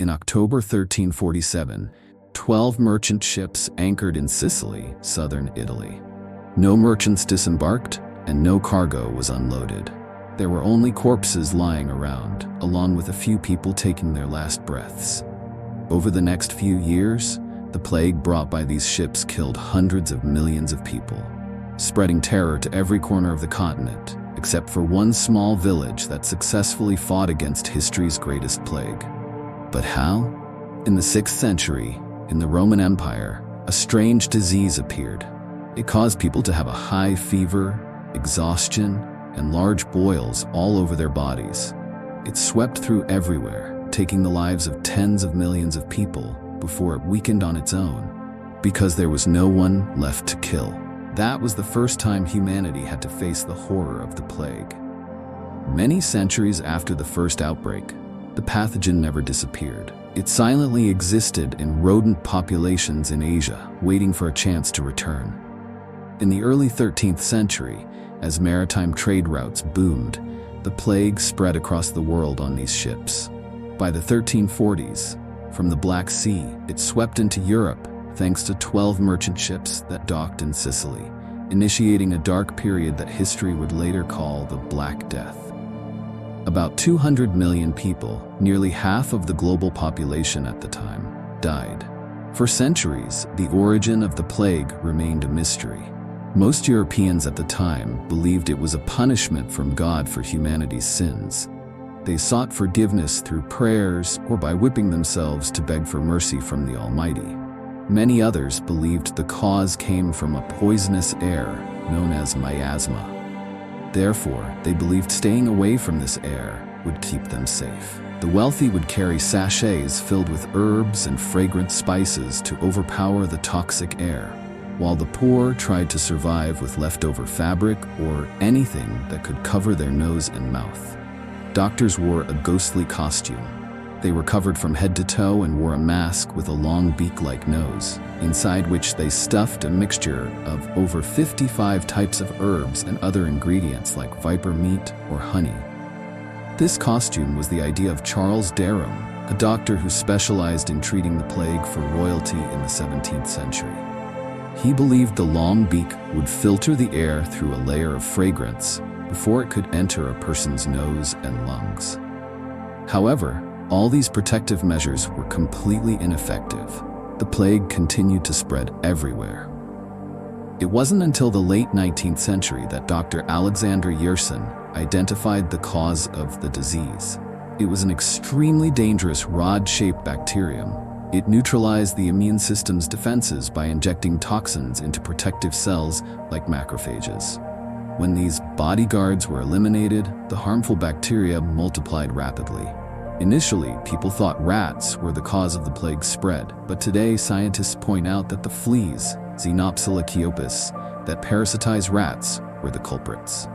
In October 1347, 12 merchant ships anchored in Sicily, southern Italy. No merchants disembarked, and no cargo was unloaded. There were only corpses lying around, along with a few people taking their last breaths. Over the next few years, the plague brought by these ships killed hundreds of millions of people, spreading terror to every corner of the continent, except for one small village that successfully fought against history's greatest plague. But how? In the 6th century, in the Roman Empire, a strange disease appeared. It caused people to have a high fever, exhaustion, and large boils all over their bodies. It swept through everywhere, taking the lives of tens of millions of people before it weakened on its own, because there was no one left to kill. That was the first time humanity had to face the horror of the plague. Many centuries after the first outbreak, the pathogen never disappeared. It silently existed in rodent populations in Asia, waiting for a chance to return. In the early 13th century, as maritime trade routes boomed, the plague spread across the world on these ships. By the 1340s, from the Black Sea, it swept into Europe thanks to 12 merchant ships that docked in Sicily, initiating a dark period that history would later call the Black Death. About 200 million people, nearly half of the global population at the time, died. For centuries, the origin of the plague remained a mystery. Most Europeans at the time believed it was a punishment from God for humanity's sins. They sought forgiveness through prayers or by whipping themselves to beg for mercy from the Almighty. Many others believed the cause came from a poisonous air known as miasma. Therefore, they believed staying away from this air would keep them safe. The wealthy would carry sachets filled with herbs and fragrant spices to overpower the toxic air, while the poor tried to survive with leftover fabric or anything that could cover their nose and mouth. Doctors wore a ghostly costume. They were covered from head to toe and wore a mask with a long beak-like nose, inside which they stuffed a mixture of over 55 types of herbs and other ingredients like viper meat or honey. This costume was the idea of Charles Derham, a doctor who specialized in treating the plague for royalty in the 17th century. He believed the long beak would filter the air through a layer of fragrance before it could enter a person's nose and lungs. However, all these protective measures were completely ineffective. The plague continued to spread everywhere. It wasn't until the late 19th century that Dr. Alexander Yersin identified the cause of the disease. It was an extremely dangerous rod-shaped bacterium. It neutralized the immune system's defenses by injecting toxins into protective cells like macrophages. When these bodyguards were eliminated, the harmful bacteria multiplied rapidly. Initially, people thought rats were the cause of the plague spread, but today scientists point out that the fleas, Xenopsilochiopus, that parasitize rats were the culprits.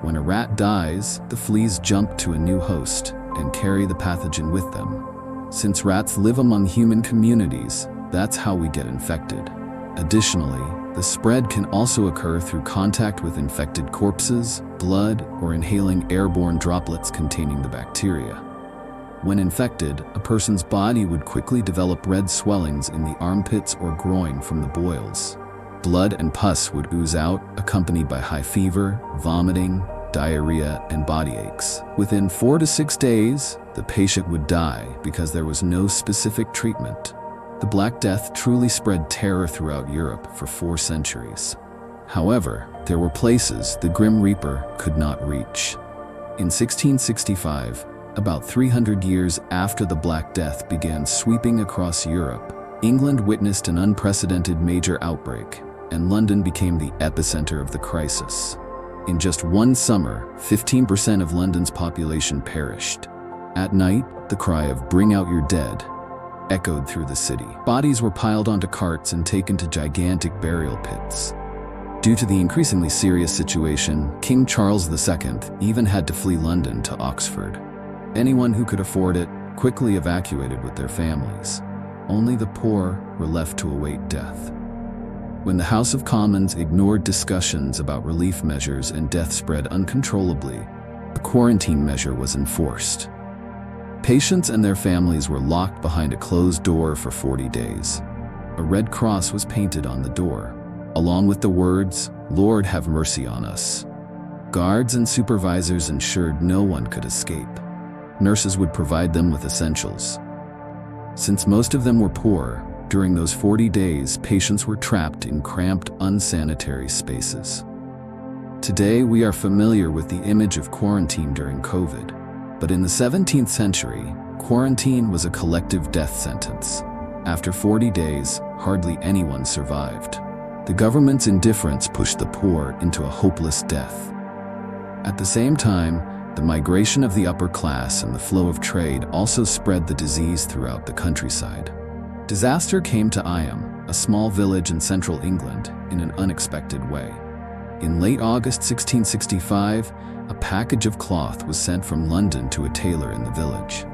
When a rat dies, the fleas jump to a new host and carry the pathogen with them. Since rats live among human communities, that's how we get infected. Additionally, the spread can also occur through contact with infected corpses, blood, or inhaling airborne droplets containing the bacteria. When infected, a person's body would quickly develop red swellings in the armpits or groin from the boils. Blood and pus would ooze out, accompanied by high fever, vomiting, diarrhea, and body aches. Within 4 to 6 days, the patient would die because there was no specific treatment. The Black Death truly spread terror throughout Europe for 4 centuries. However, there were places the Grim Reaper could not reach. In 1665, about 300 years after the Black Death began sweeping across Europe, England witnessed an unprecedented major outbreak, and London became the epicenter of the crisis. In just one summer, 15% of London's population perished. At night, the cry of "Bring out your dead" echoed through the city. Bodies were piled onto carts and taken to gigantic burial pits. Due to the increasingly serious situation, King Charles II even had to flee London to Oxford. Anyone who could afford it quickly evacuated with their families. Only the poor were left to await death. When the House of Commons ignored discussions about relief measures and death spread uncontrollably, a quarantine measure was enforced. Patients and their families were locked behind a closed door for 40 days. A red cross was painted on the door, along with the words, "Lord, have mercy on us." Guards and supervisors ensured no one could escape. Nurses would provide them with essentials. Since most of them were poor, during those 40 days, patients were trapped in cramped, unsanitary spaces. Today, we are familiar with the image of quarantine during COVID, but in the 17th century, quarantine was a collective death sentence. After 40 days, hardly anyone survived. The government's indifference pushed the poor into a hopeless death. At the same time, the migration of the upper class and the flow of trade also spread the disease throughout the countryside. Disaster came to Eyam, a small village in central England, in an unexpected way. In late August 1665, a package of cloth was sent from London to a tailor in the village.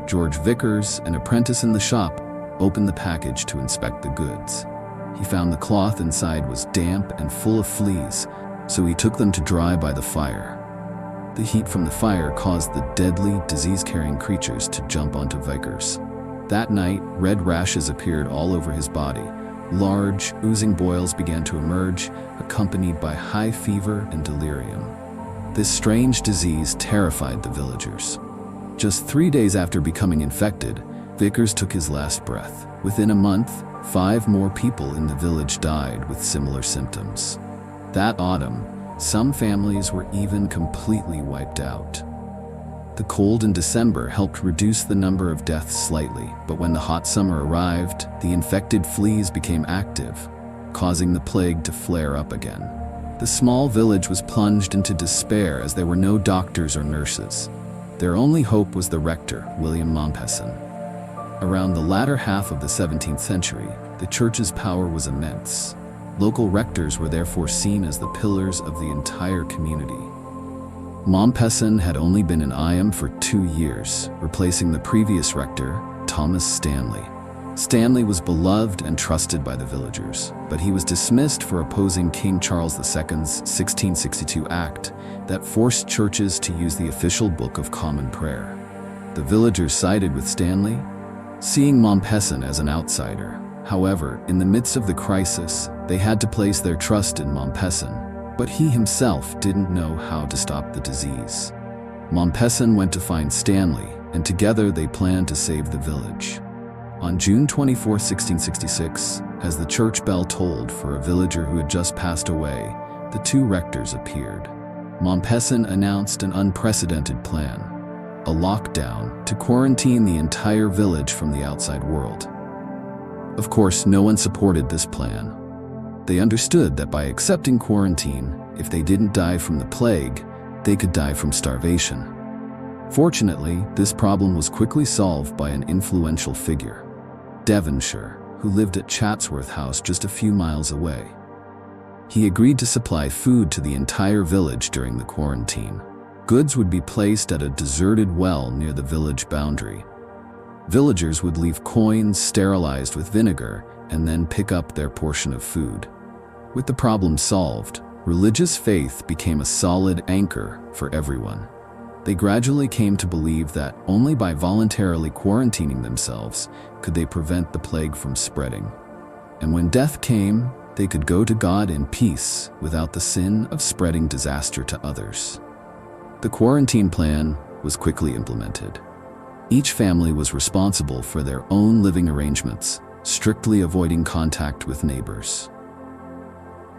George Vickers, an apprentice in the shop, opened the package to inspect the goods. He found the cloth inside was damp and full of fleas, so he took them to dry by the fire. The heat from the fire caused the deadly, disease-carrying creatures to jump onto Vickers. That night, red rashes appeared all over his body. Large, oozing boils began to emerge, accompanied by high fever and delirium. This strange disease terrified the villagers. Just 3 days after becoming infected, Vickers took his last breath. Within a month, 5 more people in the village died with similar symptoms. That autumn, some families were even completely wiped out. The cold in December helped reduce the number of deaths slightly, but when the hot summer arrived, the infected fleas became active, causing the plague to flare up again. The small village was plunged into despair as there were no doctors or nurses. Their only hope was the rector, William Mompesson. Around the latter half of the 17th century, the church's power was immense. Local rectors were therefore seen as the pillars of the entire community. Mompesson had only been in Eyam for 2 years, replacing the previous rector, Thomas Stanley. Stanley was beloved and trusted by the villagers, but he was dismissed for opposing King Charles II's 1662 Act that forced churches to use the official Book of Common Prayer. The villagers sided with Stanley, seeing Mompesson as an outsider. However, in the midst of the crisis, they had to place their trust in Mompesson, but he himself didn't know how to stop the disease. Mompesson went to find Stanley, and together they planned to save the village. On June 24, 1666, as the church bell tolled for a villager who had just passed away, the 2 rectors appeared. Mompesson announced an unprecedented plan, a lockdown to quarantine the entire village from the outside world. Of course, no one supported this plan. They understood that by accepting quarantine, if they didn't die from the plague, they could die from starvation. Fortunately, this problem was quickly solved by an influential figure, Devonshire, who lived at Chatsworth House just a few miles away. He agreed to supply food to the entire village during the quarantine. Goods would be placed at a deserted well near the village boundary. Villagers would leave coins sterilized with vinegar and then pick up their portion of food. With the problem solved, religious faith became a solid anchor for everyone. They gradually came to believe that only by voluntarily quarantining themselves could they prevent the plague from spreading. And when death came, they could go to God in peace without the sin of spreading disaster to others. The quarantine plan was quickly implemented. Each family was responsible for their own living arrangements, strictly avoiding contact with neighbors.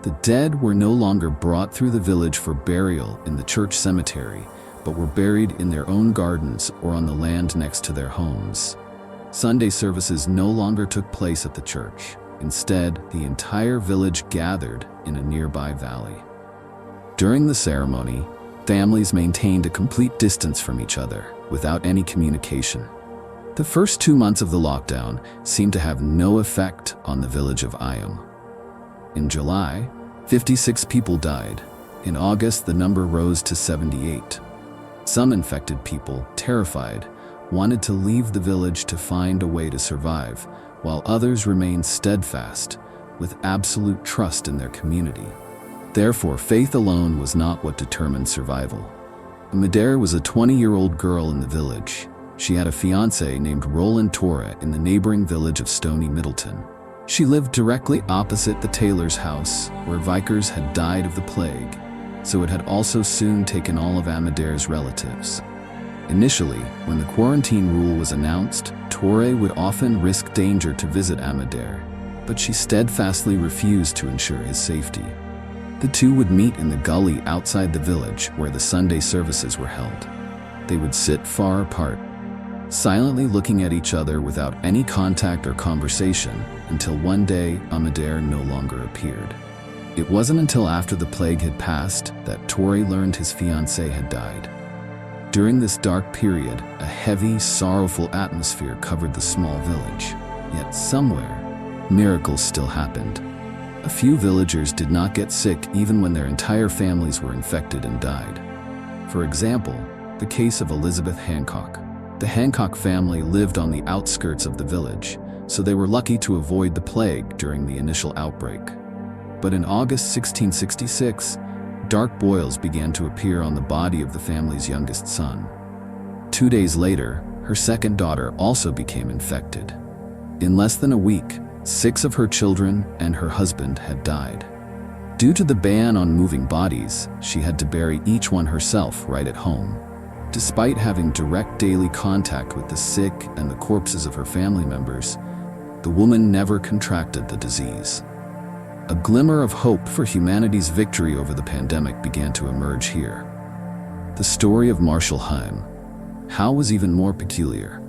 The dead were no longer brought through the village for burial in the church cemetery, but were buried in their own gardens or on the land next to their homes. Sunday services no longer took place at the church. Instead, the entire village gathered in a nearby valley. During the ceremony, families maintained a complete distance from each other, without any communication. The first 2 months of the lockdown seemed to have no effect on the village of Eyam. In July, 56 people died. In August, the number rose to 78. Some infected people, terrified, wanted to leave the village to find a way to survive, while others remained steadfast, with absolute trust in their community. Therefore, faith alone was not what determined survival. Madare was a 20-year-old girl in the village. She had a fiancé named Roland Torre in the neighboring village of Stony Middleton. She lived directly opposite the tailor's house, where Vikers had died of the plague, so it had also soon taken all of Amadeire's relatives. Initially, when the quarantine rule was announced, Torre would often risk danger to visit Amadeire, but she steadfastly refused to ensure his safety. The two would meet in the gully outside the village where the Sunday services were held. They would sit far apart, silently looking at each other without any contact or conversation, until one day Amadeire no longer appeared. It wasn't until after the plague had passed that Torre learned his fiancée had died. During this dark period, a heavy, sorrowful atmosphere covered the small village. Yet somewhere, miracles still happened. A few villagers did not get sick even when their entire families were infected and died. For example, the case of Elizabeth Hancock. The Hancock family lived on the outskirts of the village, so they were lucky to avoid the plague during the initial outbreak. But in August 1666, dark boils began to appear on the body of the family's youngest son. 2 days later, her second daughter also became infected. In less than a week, 6 of her children and her husband had died. Due to the ban on moving bodies, she had to bury each one herself right at home. Despite having direct daily contact with the sick and the corpses of her family members, the woman never contracted the disease. A glimmer of hope for humanity's victory over the pandemic began to emerge here. The story of Marshall Eyam. Hal was even more peculiar.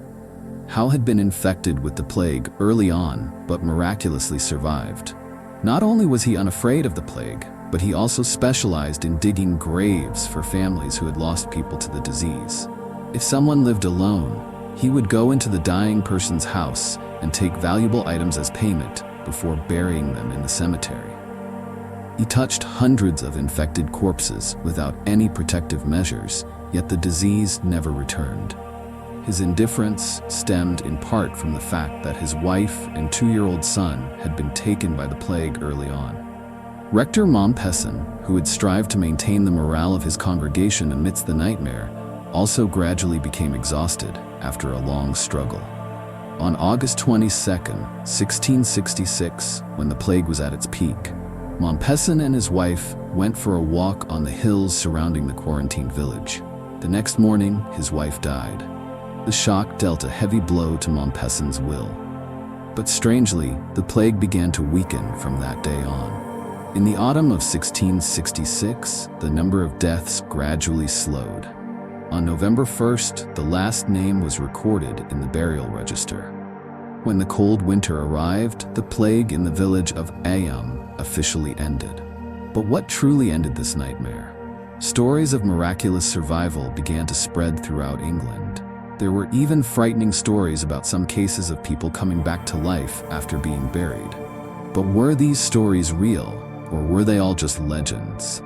Hal had been infected with the plague early on, but miraculously survived. Not only was he unafraid of the plague, but he also specialized in digging graves for families who had lost people to the disease. If someone lived alone, he would go into the dying person's house and take valuable items as payment before burying them in the cemetery. He touched hundreds of infected corpses without any protective measures, yet the disease never returned. His indifference stemmed in part from the fact that his wife and 2-year-old son had been taken by the plague early on. Rector Mompesson, who had strived to maintain the morale of his congregation amidst the nightmare, also gradually became exhausted after a long struggle. On August 22, 1666, when the plague was at its peak, Mompesson and his wife went for a walk on the hills surrounding the quarantined village. The next morning, his wife died. The shock dealt a heavy blow to Mompesson's will. But strangely, the plague began to weaken from that day on. In the autumn of 1666, the number of deaths gradually slowed. On November 1st, the last name was recorded in the burial register. When the cold winter arrived, the plague in the village of Eyam officially ended. But what truly ended this nightmare? Stories of miraculous survival began to spread throughout England. There were even frightening stories about some cases of people coming back to life after being buried. But were these stories real, or were they all just legends?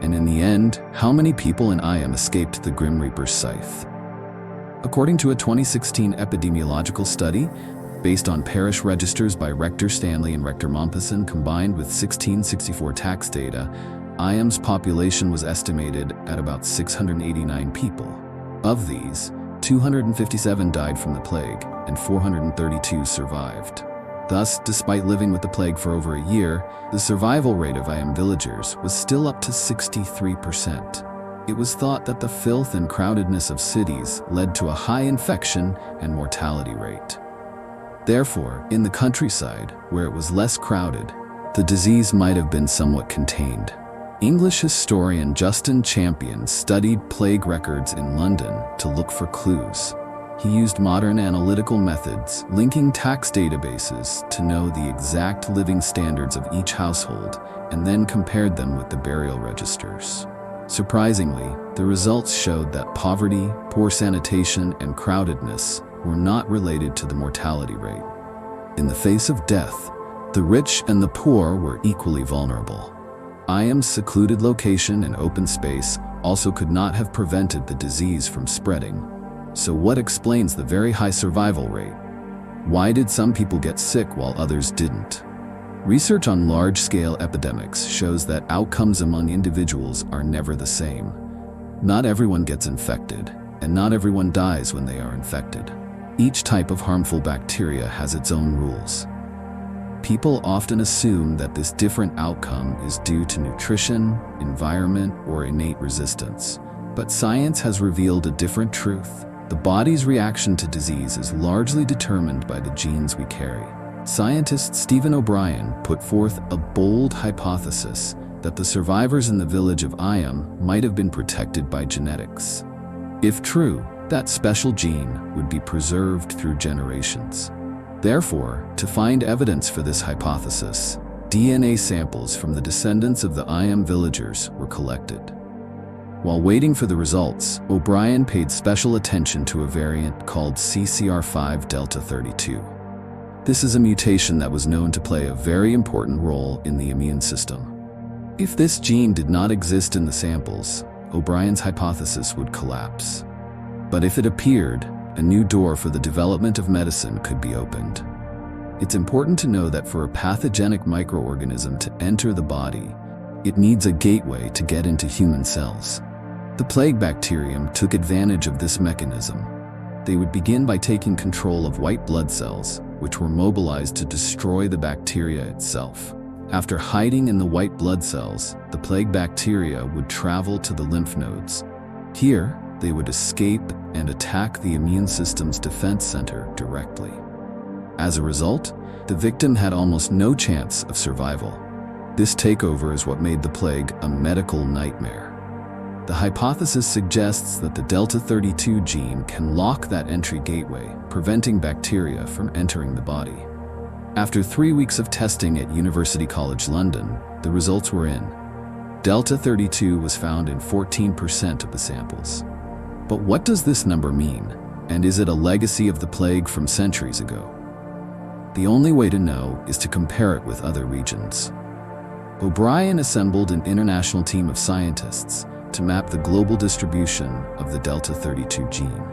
And in the end, how many people in Eyam escaped the Grim Reaper's scythe? According to a 2016 epidemiological study, based on parish registers by Rector Stanley and Rector Mompesson combined with 1664 tax data, Eyam's population was estimated at about 689 people. Of these, 257 died from the plague, and 432 survived. Thus, despite living with the plague for over a year, the survival rate of Eyam villagers was still up to 63%. It was thought that the filth and crowdedness of cities led to a high infection and mortality rate. Therefore, in the countryside, where it was less crowded, the disease might have been somewhat contained. English historian Justin Champion studied plague records in London to look for clues. He used modern analytical methods, linking tax databases to know the exact living standards of each household, and then compared them with the burial registers. Surprisingly, the results showed that poverty, poor sanitation, and crowdedness were not related to the mortality rate. In the face of death, the rich and the poor were equally vulnerable. Eyam's secluded location and open space also could not have prevented the disease from spreading. So what explains the very high survival rate? Why did some people get sick while others didn't? Research on large-scale epidemics shows that outcomes among individuals are never the same. Not everyone gets infected. and not everyone dies when they are infected. Each type of harmful bacteria has its own rules. People often assume that this different outcome is due to nutrition, environment, or innate resistance. But science has revealed a different truth. The body's reaction to disease is largely determined by the genes we carry. Scientist Stephen O'Brien put forth a bold hypothesis that the survivors in the village of Eyam might have been protected by genetics. If true, that special gene would be preserved through generations. Therefore, to find evidence for this hypothesis, DNA samples from the descendants of the Eyam villagers were collected. While waiting for the results, O'Brien paid special attention to a variant called CCR5 delta 32. This is a mutation that was known to play a very important role in the immune system. If this gene did not exist in the samples, O'Brien's hypothesis would collapse. But if it appeared, a new door for the development of medicine could be opened. It's important to know that for a pathogenic microorganism to enter the body, it needs a gateway to get into human cells. The plague bacterium took advantage of this mechanism. They would begin by taking control of white blood cells, which were mobilized to destroy the bacteria itself. After hiding in the white blood cells, the plague bacteria would travel to the lymph nodes. Here, they would escape and attack the immune system's defense center directly. As a result, the victim had almost no chance of survival. This takeover is what made the plague a medical nightmare. The hypothesis suggests that the delta 32 gene can lock that entry gateway, preventing bacteria from entering the body. After 3 weeks of testing at University College London, the results were in. Delta 32 was found in 14% of the samples. But what does this number mean? And is it a legacy of the plague from centuries ago? The only way to know is to compare it with other regions. O'Brien assembled an international team of scientists to map the global distribution of the delta 32 gene.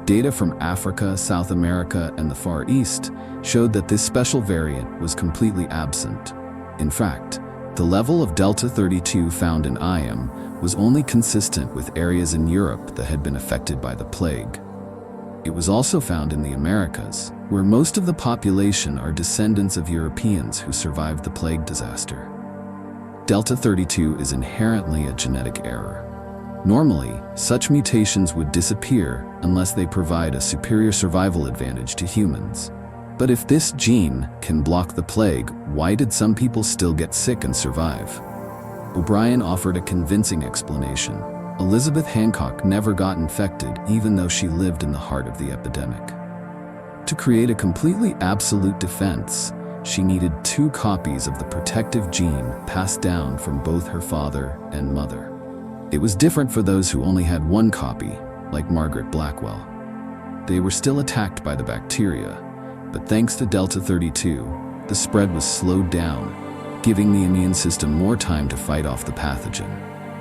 Data from Africa, South America, and the Far East showed that this special variant was completely absent. In fact, the level of delta 32 found in Eyam was only consistent with areas in Europe that had been affected by the plague. It was also found in the Americas, where most of the population are descendants of Europeans who survived the plague disaster. Delta 32 is inherently a genetic error. Normally, such mutations would disappear unless they provide a superior survival advantage to humans. But if this gene can block the plague, why did some people still get sick and survive? O'Brien offered a convincing explanation. Elizabeth Hancock never got infected even though she lived in the heart of the epidemic. To create a completely absolute defense, she needed 2 copies of the protective gene passed down from both her father and mother. It was different for those who only had 1 copy, like Margaret Blackwell. They were still attacked by the bacteria, but thanks to delta 32, the spread was slowed down, giving the immune system more time to fight off the pathogen.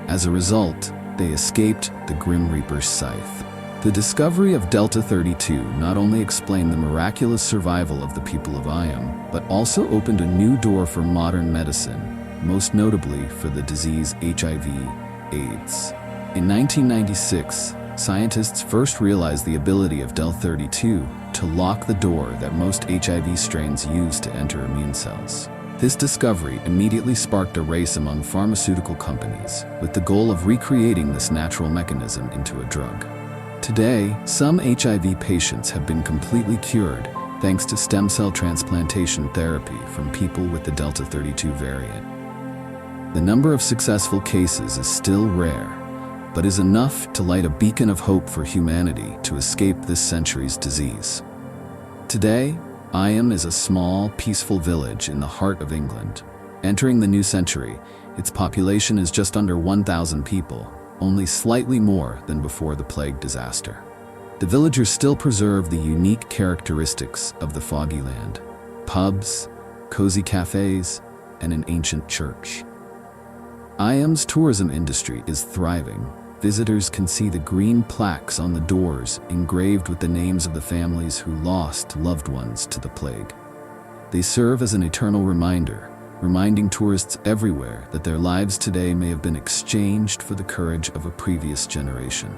As a result, they escaped the Grim Reaper's scythe. The discovery of delta 32 not only explained the miraculous survival of the people of Eyam, but also opened a new door for modern medicine, most notably for the disease HIV/AIDS. In 1996, scientists first realized the ability of delta 32 to lock the door that most HIV strains use to enter immune cells. This discovery immediately sparked a race among pharmaceutical companies, with the goal of recreating this natural mechanism into a drug. Today, some HIV patients have been completely cured thanks to stem cell transplantation therapy from people with the delta 32 variant. The number of successful cases is still rare, but is enough to light a beacon of hope for humanity to escape this century's disease. Today, Eyam is a small, peaceful village in the heart of England. Entering the new century, its population is just under 1,000 people, only slightly more than before the plague disaster. The villagers still preserve the unique characteristics of the foggy land: pubs, cozy cafes, and an ancient church. Eyam's tourism industry is thriving. Visitors can see the green plaques on the doors engraved with the names of the families who lost loved ones to the plague. They serve as an eternal reminder, reminding tourists everywhere that their lives today may have been exchanged for the courage of a previous generation.